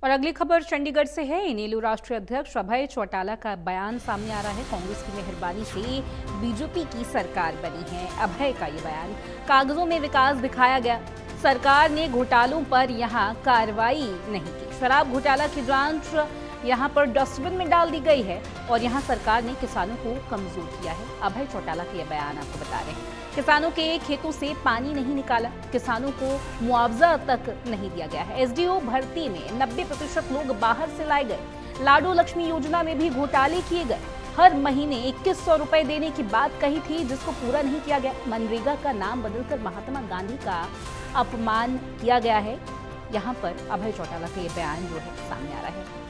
और अगली खबर चंडीगढ़ से है। इनेलो राष्ट्रीय अध्यक्ष अभय चौटाला का बयान सामने आ रहा है। कांग्रेस की मेहरबानी से बीजेपी की सरकार बनी है। अभय का ये बयान, कागजों में विकास दिखाया गया, सरकार ने घोटालों पर यहां कार्रवाई नहीं की। शराब घोटाला की जांच यहां पर डस्टबिन में डाल दी गई है और यहां सरकार ने किसानों को कमजोर किया है। अभय चौटाला का यह बयान आपको बता रहे हैं। किसानों के खेतों से पानी नहीं निकाला, किसानों को मुआवजा तक नहीं दिया गया है। एसडीओ भर्ती में 90% लोग बाहर से लाए गए। लाडो लक्ष्मी योजना में भी घोटाले किए गए। हर महीने 2100 रुपए देने की बात कही थी, जिसको पूरा नहीं किया गया। मनरेगा का नाम बदलकर महात्मा गांधी का अपमान किया गया है। यहाँ पर अभय चौटाला का ये बयान जो है सामने आ रहा है।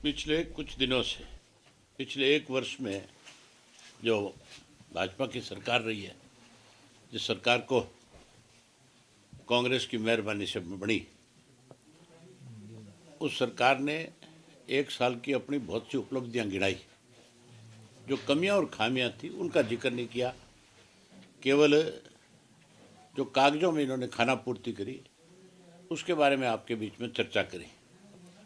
पिछले कुछ दिनों से, पिछले एक वर्ष में जो भाजपा की सरकार रही है, जिस सरकार को कांग्रेस की मेहरबानी से बनी, उस सरकार ने एक साल की अपनी बहुत सी उपलब्धियां गिनाई। जो कमियां और खामियां थी उनका जिक्र नहीं किया, केवल जो कागजों में इन्होंने खाना पूर्ति करी उसके बारे में आपके बीच में चर्चा करी।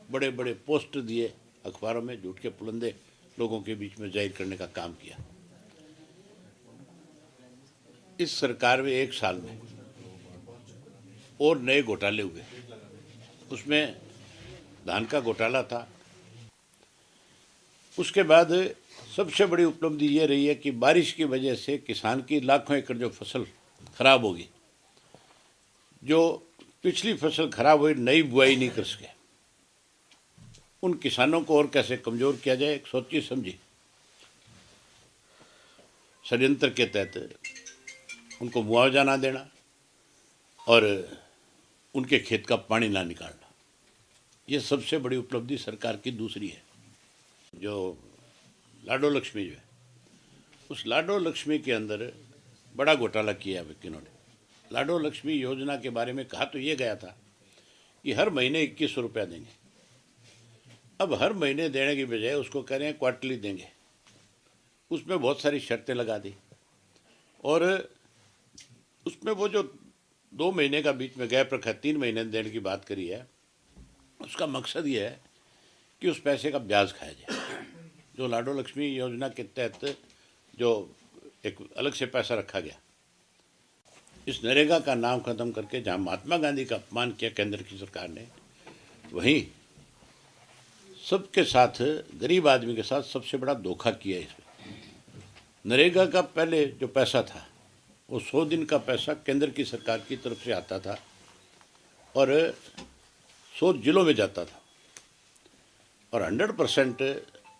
बड़े बड़े पोस्ट दिए, अखबारों में झूठ के पुलंदे लोगों के बीच में जाहिर करने का काम किया। इस सरकार में एक साल में और नए घोटाले हुए। उसमें धान का घोटाला था। उसके बाद सबसे बड़ी उपलब्धि ये रही है कि बारिश की वजह से किसान की लाखों एकड़ जो फसल खराब होगी, जो पिछली फसल खराब हुई, नई बुआई नहीं कर सके, उन किसानों को और कैसे कमजोर किया जाए, एक सोची समझी षड्यंत्र के तहत उनको मुआवजा ना देना और उनके खेत का पानी ना निकालना, ये सबसे बड़ी उपलब्धि सरकार की दूसरी है। जो लाडो लक्ष्मी जो है, उस लाडो लक्ष्मी के अंदर बड़ा घोटाला किया है इन्होंने। लाडो लक्ष्मी योजना के बारे में कहा तो ये गया था कि हर महीने 2100 रुपया देंगे। अब हर महीने देने की बजाय उसको कह रहे हैं क्वार्टरली देंगे। उसमें बहुत सारी शर्तें लगा दी और उसमें वो जो 2 महीने का बीच में गैप रखा है, 3 महीने देने की बात करी है, उसका मकसद ये है कि उस पैसे का ब्याज खाया जाए। जो लाडो लक्ष्मी योजना के तहत जो एक अलग से पैसा रखा गया, इस नरेगा का नाम खत्म करके जहाँ महात्मा गांधी का अपमान किया केंद्र की सरकार ने, वहीं सबके साथ, गरीब आदमी के साथ सबसे बड़ा धोखा किया इसमें। नरेगा का पहले जो पैसा था वो 100 दिन का पैसा केंद्र की सरकार की तरफ से आता था और 100 जिलों में जाता था और 100%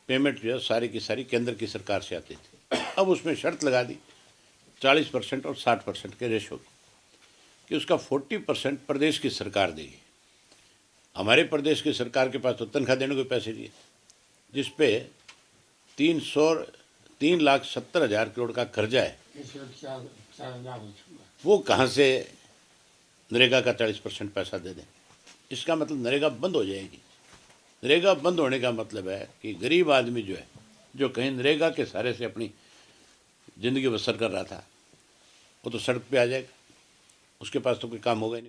पेमेंट जो है सारी की सारी केंद्र की सरकार से आती थी। अब उसमें शर्त लगा दी 40% और 60% के रेशो की, कि उसका 40% प्रदेश की सरकार देगी। हमारे प्रदेश की सरकार के पास तो तनख्वाह देने को पैसे दिए, जिस पे 3,70,000 करोड़ का कर्जा है। वो कहाँ से नरेगा का 40% पैसा दे दें? इसका मतलब नरेगा बंद हो जाएगी। नरेगा बंद होने का मतलब है कि गरीब आदमी जो है, जो कहीं नरेगा के सहारे से अपनी ज़िंदगी बसर कर रहा था, वो तो सड़क पे आ जाएगा। उसके पास तो कोई काम होगा ही नहीं।